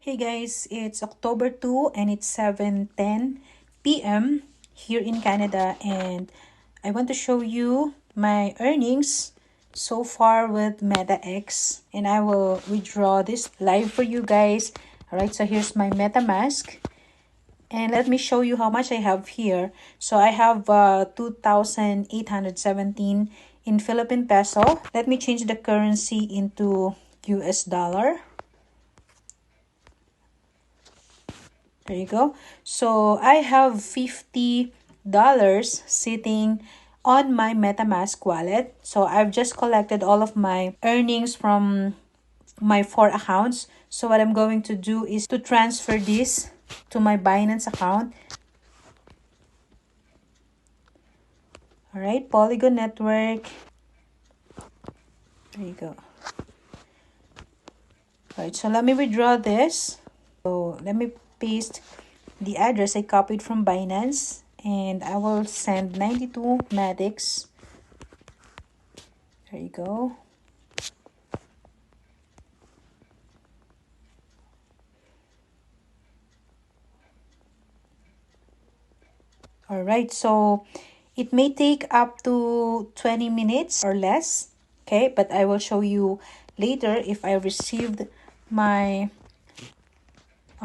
Hey guys, it's October 2 and it's 7:10 p.m. here in Canada, and I want to show you my earnings so far with MetaX, and I will withdraw this live for you guys. Alright, so here's my Metamask, and let me show you how much I have here. So I have 2,817 in Philippine peso. Let me change the currency into US dollar. There you go. So I have $50 sitting on my Metamask wallet. So I've just collected all of my earnings from my 4 accounts. So what I'm going to do is to transfer this to my Binance account. Alright, Polygon network. There you go. Alright, so let me withdraw this. So let me paste the address I copied from Binance, and I will send 92 MATICs. There you go. Alright, so it may take up to 20 minutes or less, okay, but I will show you later if I received my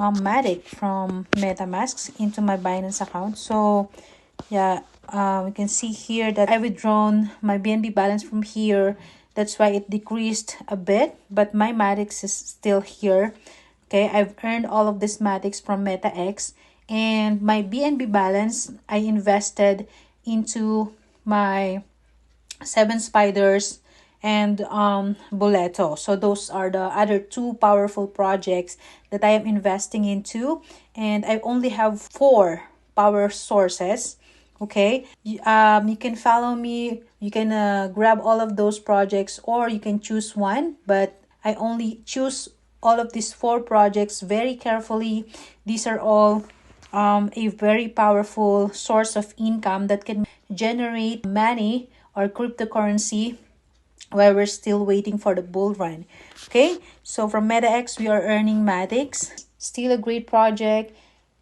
MATIC from Metamask into my Binance account. So yeah, you can see here that I withdrawn my BNB balance from here. That's why it decreased a bit, but my MATIC is still here. Okay, I've earned all of these MATICs from MetaX, and my BNB balance I invested into my 7 Spiders and Boleto. So those are the other two powerful projects that I am investing into, and I only have 4 power sources. Okay, you can follow me, you can grab all of those projects, or you can choose one, but I only choose all of these 4 projects very carefully. These are all a very powerful source of income that can generate money or cryptocurrency while we're still waiting for the bull run. Okay, so from MetaX we are earning MATICs, still a great project,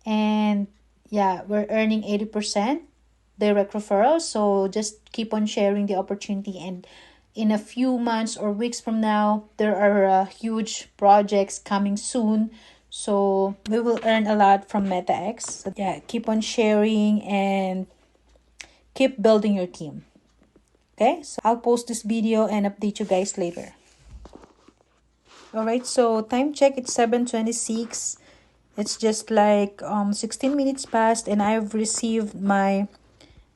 and yeah, we're earning 80% direct referrals. So just keep on sharing the opportunity, and in a few months or weeks from now there are huge projects coming soon, so we will earn a lot from MetaX. So yeah, keep on sharing and keep building your team. Okay, so I'll post this video and update you guys later. Alright, so time check, it's 7:26. It's just like 16 minutes past, and I've received my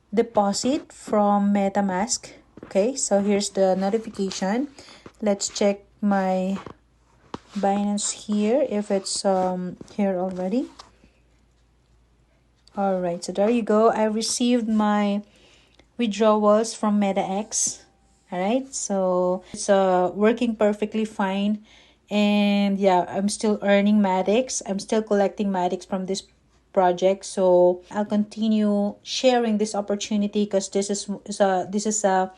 deposit from Metamask. Okay, so here's the notification. Let's check my Binance here if it's here already. Alright, so there you go. I received my withdrawals from MetaX. Alright, so it's working perfectly fine, and yeah, I'm still earning MATICs. I'm still collecting MATICs from this project, so I'll continue sharing this opportunity because this is a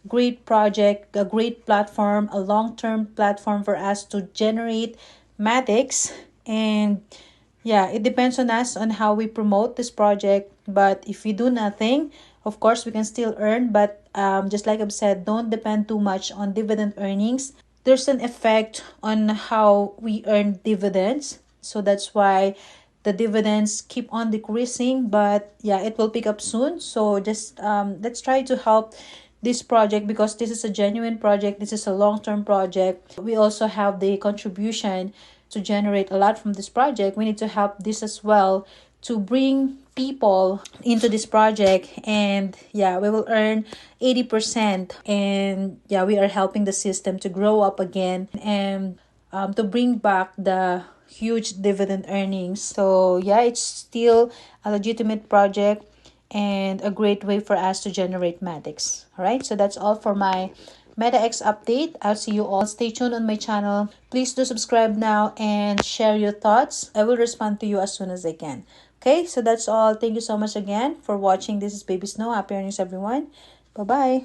great project, a great platform, a long-term platform for us to generate MATICs. And yeah, it depends on us on how we promote this project. But if we do nothing, of course we can still earn, but just like I've said, don't depend too much on dividend earnings. There's an effect on how we earn dividends, so that's why the dividends keep on decreasing. But yeah, it will pick up soon. So just let's try to help this project, because this is a genuine project, this is a long-term project. We also have the contribution to generate a lot from this project. We need to help this as well to bring people into this project, and yeah, we will earn 80%, and yeah, we are helping the system to grow up again and to bring back the huge dividend earnings. So yeah, it's still a legitimate project and a great way for us to generate MATICs. Alright, so that's all for my MetaX update. I'll see you all. Stay tuned on my channel. Please do subscribe now and share your thoughts. I will respond to you as soon as I can. Okay, so that's all. Thank you so much again for watching. This is Baby Snow. Happy earnings, everyone. Bye-bye.